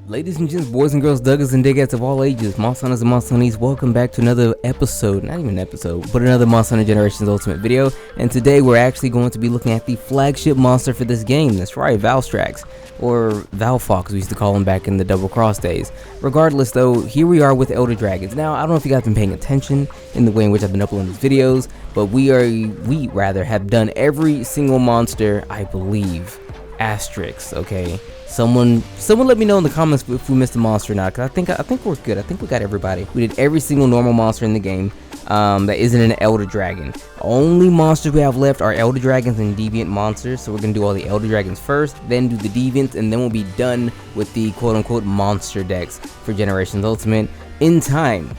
Ladies and gents, boys and girls, duggers and diggers of all ages, Monster Hunters and Monster Hunties, welcome back to another episode, not even an episode, but another Monster Hunter Generations Ultimate video. And today we're actually going to be looking at the flagship monster for this game. That's right, Valstrax, or Valfox, we used to call him back in the Double Cross days. Regardless though, here we are with Elder Dragons. Now, I don't know if you guys have been paying attention in the way in which I've been uploading these videos, but we have done every single monster, I believe. Asterisk, okay? Someone let me know in the comments if we missed a monster or not, because I think we're good. I think we got everybody. We did every single normal monster in the game that isn't an Elder Dragon. Only monsters we have left are Elder Dragons and Deviant monsters, so we're gonna do all the Elder Dragons first, then do the Deviants, and then we'll be done with the quote-unquote monster decks for Generations Ultimate in time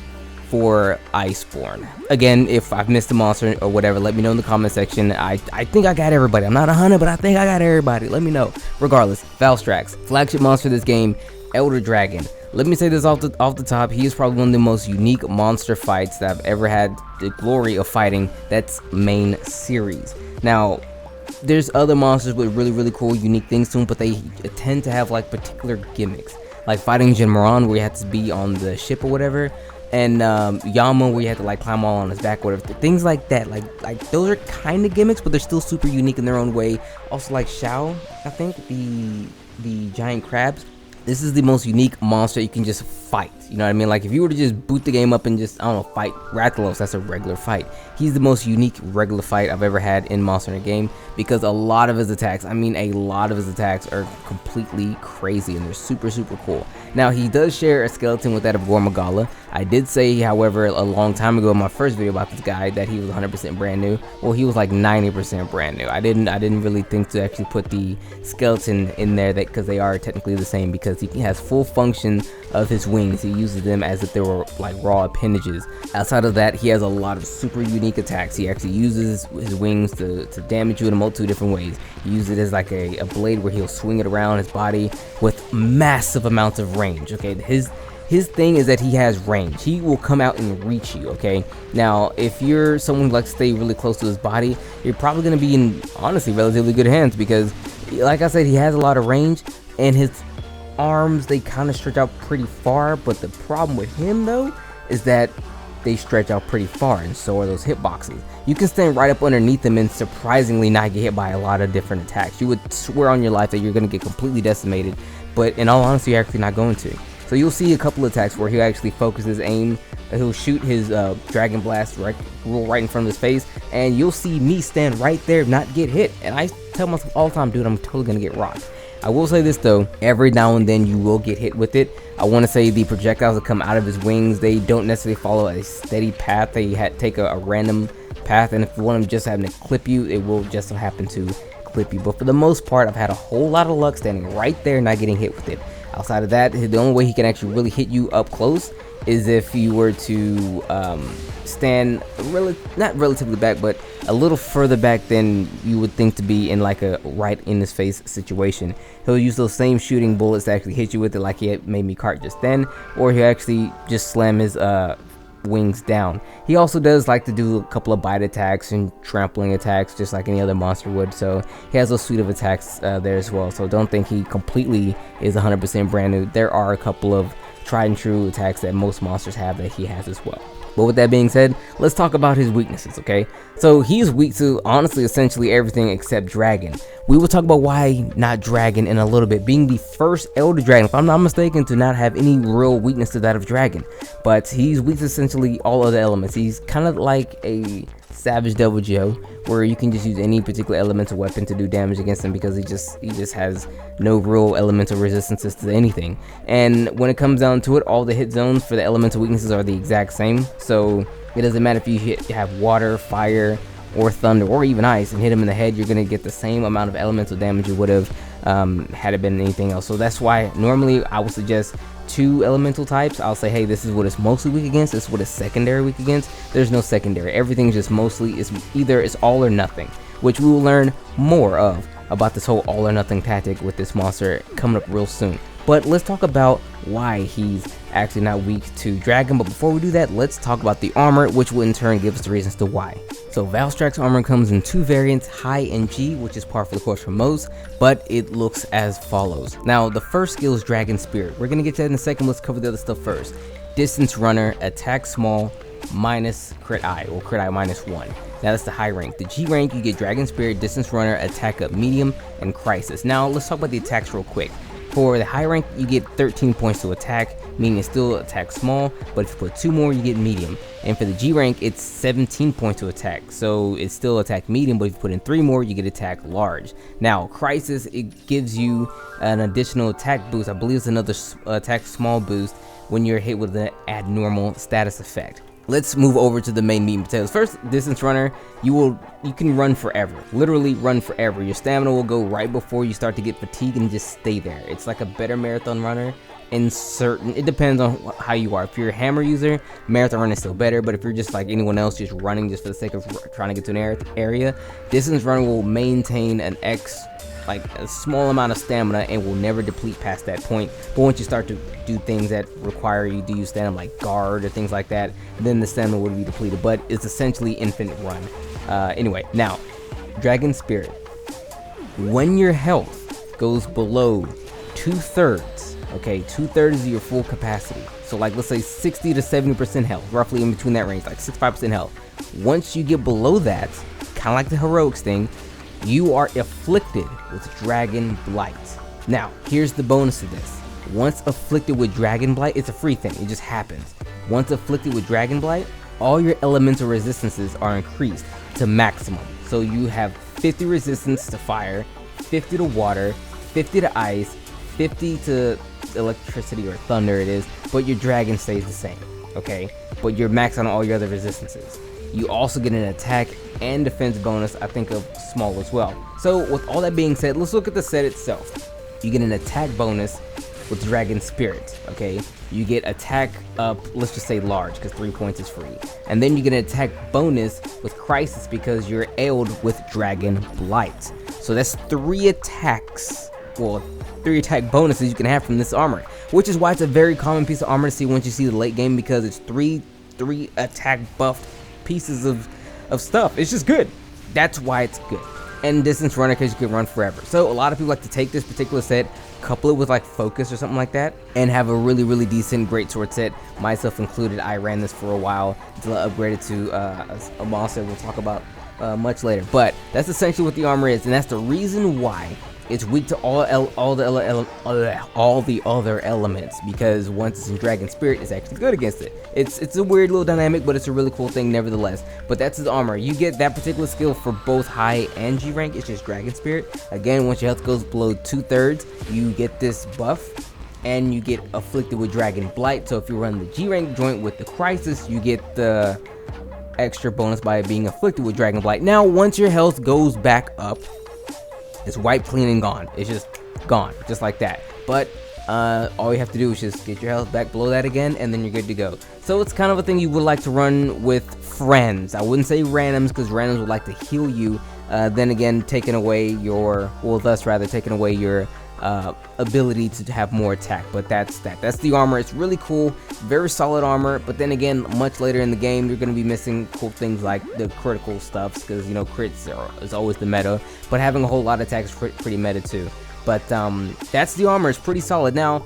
for Iceborne. Again, if I've missed a monster or whatever, let me know in the comment section. I think I got everybody. I'm not 100, but I think I got everybody. Let me know. Regardless, Valstrax, flagship monster of this game, Elder Dragon. Let me say this off the top. He is probably one of the most unique monster fights that I've ever had the glory of fighting. That's main series. Now, there's other monsters with really cool, unique things to them, but they tend to have like particular gimmicks. Like fighting Jinmaron, where you have to be on the ship or whatever. And Yama, where you have to like climb all on his back, whatever, things like that. Like those are kind of gimmicks, but they're still super unique in their own way. Also, like Shao, I think the giant crabs. This is the most unique monster you can just fight. You know what I mean? Like if you were to just boot the game up and just, I don't know, fight Rathalos, that's a regular fight. He's the most unique regular fight I've ever had in Monster Hunter game, because a lot of his attacks, I mean a lot of his attacks, are completely crazy and they're super cool. Now he does share a skeleton with that of Gormagala. I did say, however, a long time ago in my first video about this guy that he was 100% brand new. Well, he was like 90% brand new. I didn't really think to actually put the skeleton in there, that because they are technically the same, because he has full function of his wings. He uses them as if they were like raw appendages. Outside of that, he has a lot of super unique attacks. He actually uses his wings to damage you in a multitude of different ways. He uses it as like a blade where he'll swing it around his body with massive amounts of range. Okay, his thing is that he has range. He will come out and reach you, okay? Now, if you're someone who likes to stay really close to his body, you're probably going to be in, honestly, relatively good hands, because, like I said, he has a lot of range, and his arms, they kind of stretch out pretty far, but the problem with him, though, is that they stretch out pretty far, and so are those hitboxes. You can stand right up underneath them and surprisingly not get hit by a lot of different attacks. You would swear on your life that you're going to get completely decimated, but in all honesty, you're actually not going to. So you'll see a couple attacks where he'll actually focus his aim, he'll shoot his Dragon Blast right in front of his face, and you'll see me stand right there, not get hit. And I tell myself all the time, dude, I'm totally gonna get rocked. I will say this though, every now and then you will get hit with it. I want to say the projectiles that come out of his wings, they don't necessarily follow a steady path. They take a random path, and if one of them just having to clip you, it will just so happen to clip you. But for the most part, I've had a whole lot of luck standing right there, not getting hit with it. Outside of that, the only way he can actually really hit you up close is if you were to stand not relatively back, but a little further back than you would think to be in like a right in his face situation. He'll use those same shooting bullets to actually hit you with it, like he had made me cart just then, or he'll actually just slam his wings down. He also does like to do a couple of bite attacks and trampling attacks, just like any other monster would, so he has a suite of attacks there as well. So don't think he completely is 100% brand new. There are a couple of tried and true attacks that most monsters have that he has as well. But with that being said, let's talk about his weaknesses, okay? So he's weak to, honestly, essentially everything except Dragon. We will talk about why not Dragon in a little bit, being the first Elder Dragon, if I'm not mistaken, to not have any real weakness to that of Dragon. But he's weak to essentially all other elements. He's kind of like a Savage Devil Joe, where you can just use any particular elemental weapon to do damage against him, because he just has no real elemental resistances to anything. And when it comes down to it, all the hit zones for the elemental weaknesses are the exact same. So it doesn't matter if you have water, fire, or thunder, or even ice, and hit him in the head, you're going to get the same amount of elemental damage you would have had it been anything else. So that's why normally I would suggest 2 elemental types. I'll say, hey, this is what it's mostly weak against, this is what it's secondary weak against. There's no secondary. Everything's just mostly, either it's all or nothing, which we will learn more of about this whole all or nothing tactic with this monster coming up real soon. But let's talk about why he's actually not weak to dragon. But before we do that, let's talk about the armor, which will in turn give us the reasons to why. So Valstrax armor comes in 2 variants, High and G, which is par for the course for most, but it looks as follows. Now the first skill is Dragon Spirit. We're gonna get to that in a second. Let's cover the other stuff first. Distance Runner, attack small, minus crit eye, or crit eye -1. Now that's the high rank. The G rank, you get Dragon Spirit, Distance Runner, attack up medium, and Crisis. Now let's talk about the attacks real quick. For the high rank, you get 13 points to attack, meaning it's still attack small, but if you put 2 more, you get medium. And for the G rank, it's 17 points to attack, so it's still attack medium, but if you put in 3 more, you get attack large. Now, Crisis, it gives you an additional attack boost. I believe it's another attack small boost when you're hit with an abnormal status effect. Let's move over to the main meat and potatoes. First, Distance Runner, you can run forever. Literally run forever. Your stamina will go right before you start to get fatigued and just stay there. It's like a better marathon runner in certain, it depends on how you are. If you're a hammer user, marathon running is still better, but if you're just like anyone else, just running just for the sake of trying to get to an area, Distance Runner will maintain an like a small amount of stamina and will never deplete past that point. But once you start to do things that require you to use stamina, like guard or things like that, then the stamina will be depleted, but it's essentially infinite run. Anyway, now Dragon Spirit, when your health goes below 2/3, okay, 2/3 is your full capacity, so like let's say 60 to 70% health, roughly in between that range, like 65% health. Once you get below that, kind of like the heroics thing, you are afflicted with Dragon Blight. Now, here's the bonus to this. Once afflicted with Dragon Blight, it's a free thing, it just happens. Once afflicted with Dragon Blight, all your elemental resistances are increased to maximum. So you have 50 resistance to fire, 50 to water, 50 to ice, 50 to electricity or thunder it is, but your dragon stays the same, okay? But you're maxed on all your other resistances. You also get an attack and defense bonus, I think of small as well. So with all that being said, let's look at the set itself. You get an attack bonus with Dragon Spirit, okay? You get attack up, let's just say large, because 3 points is free. And then you get an attack bonus with Crisis because you're ailed with Dragon Blight. So that's 3 attacks, well, 3 attack bonuses you can have from this armor, which is why it's a very common piece of armor to see once you see the late game, because it's three attack buffed pieces of stuff. It's just good. That's why it's good. And Distance Runner, because you can run forever. So a lot of people like to take this particular set, couple it with like Focus or something like that, and have a really decent great sword set, myself included. I ran this for a while until I upgraded to a monster we'll talk about much later. But that's essentially what the armor is, and that's the reason why it's weak to all the other elements, because once it's in Dragon Spirit, it's actually good against it. It's a weird little dynamic, but it's a really cool thing nevertheless. But that's his armor. You get that particular skill for both high and G rank. It's just Dragon Spirit. Again, once your health goes below 2/3, you get this buff, and you get afflicted with Dragon Blight. So if you run the G rank joint with the Crisis, you get the extra bonus by being afflicted with Dragon Blight. Now, once your health goes back up, it's wiped clean and gone. It's just gone, just like that. But all you have to do is just get your health back below that again, and then you're good to go. So it's kind of a thing you would like to run with friends. I wouldn't say randoms, because randoms would like to heal you. Then again, taking away your, well, thus rather taking away your ability to have more attack. But that's the armor. It's really cool, very solid armor. But then again, much later in the game, you're going to be missing cool things like the critical stuffs, because you know crits is always the meta, but having a whole lot of attacks is pretty meta too. But that's the armor. It's pretty solid. Now,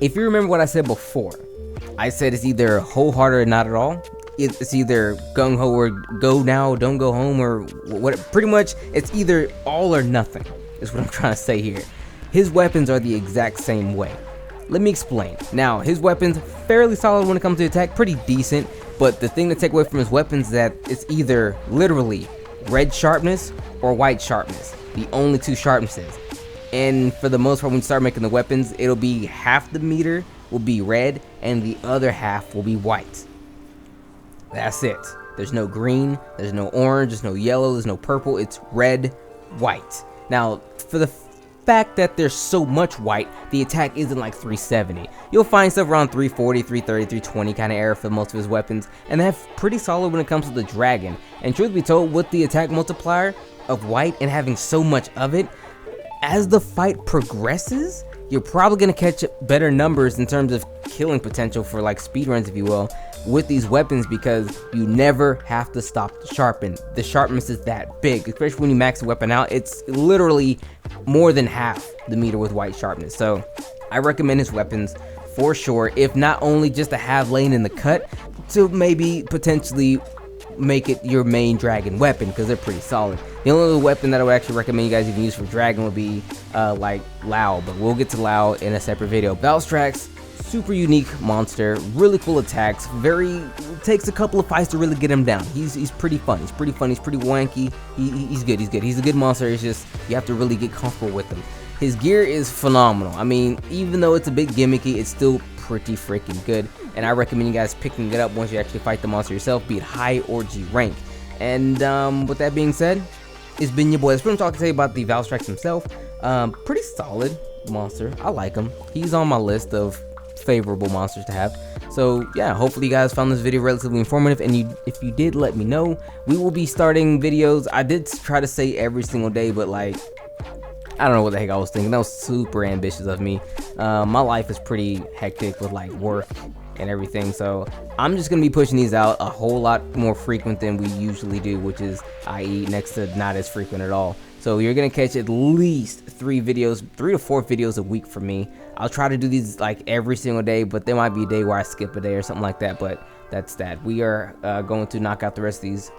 if you remember what I said before, I said it's either wholehearted or not at all. It's either gung-ho or go now, don't go home, or what. Pretty much, it's either all or nothing, is what I'm trying to say here. His weapons are the exact same way. Let me explain. Now, his weapons, fairly solid when it comes to attack, pretty decent, but the thing to take away from his weapons is that it's either literally red sharpness or white sharpness. The only 2 sharpnesses. And for the most part, when you start making the weapons, it'll be half the meter will be red, and the other half will be white. That's it. There's no green, there's no orange, there's no yellow, there's no purple. It's red, white. Now, for the fact that there's so much white, the attack isn't like 370. You'll find stuff around 340, 330, 320 kind of error for most of his weapons, and that's pretty solid when it comes to the dragon. And truth be told, with the attack multiplier of white and having so much of it, as the fight progresses, you're probably going to catch better numbers in terms of killing potential for like speedruns, if you will, with these weapons, because you never have to stop to sharpen. The sharpness is that big, especially when you max the weapon out. It's literally more than half the meter with white sharpness. So I recommend his weapons for sure, if not only just to have laying in the cut, to maybe potentially make it your main dragon weapon, because they're pretty solid. The only other weapon that I would actually recommend you guys even use for dragon would be like Lao, but we'll get to Lao in a separate video. Valstrax, super unique monster, really cool attacks, takes a couple of fights to really get him down. He's pretty fun, he's pretty wanky, he's good, he's a good monster. It's just you have to really get comfortable with him. His gear is phenomenal. I mean, even though it's a bit gimmicky, it's still pretty freaking good, and I recommend you guys picking it up once you actually fight the monster yourself, be it high or G rank. And with that being said, it's been your boy. That's what I'm talking to you about the Valstrax himself. Pretty solid monster. I like him. He's on my list of favorable monsters to have. So yeah, hopefully you guys found this video relatively informative, and if you did, let me know. We will be starting videos. I did try to say every single day, but like, I don't know what the heck I was thinking. That was super ambitious of me. My life is pretty hectic with like work and everything, so I'm just gonna be pushing these out a whole lot more frequent than we usually do, which is i.e. next to not as frequent at all. So you're gonna catch at least 3 to 4 videos a week from me. I'll try to do these like every single day, but there might be a day where I skip a day or something like that, but that's that. We are going to knock out the rest of these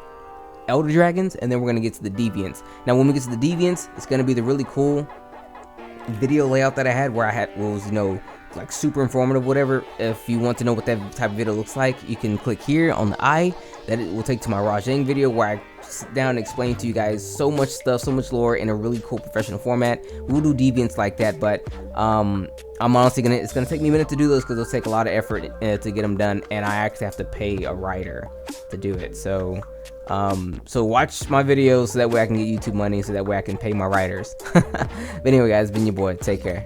Elder Dragons, and then we're gonna get to the Deviants. Now when we get to the Deviants, it's gonna be the really cool video layout that I had, where was, you know, like super informative, whatever. If you want to know what that type of video looks like, you can click here on the eye. That it will take to my Rajang video, where I sit down and explain to you guys so much stuff, so much lore in a really cool professional format. We'll do Deviants like that, but I'm honestly it's gonna take me a minute to do those, because it'll take a lot of effort to get them done, and I actually have to pay a writer to do it. So watch my videos so that way I can get YouTube money, so that way I can pay my writers. But anyway guys, been your boy, take care.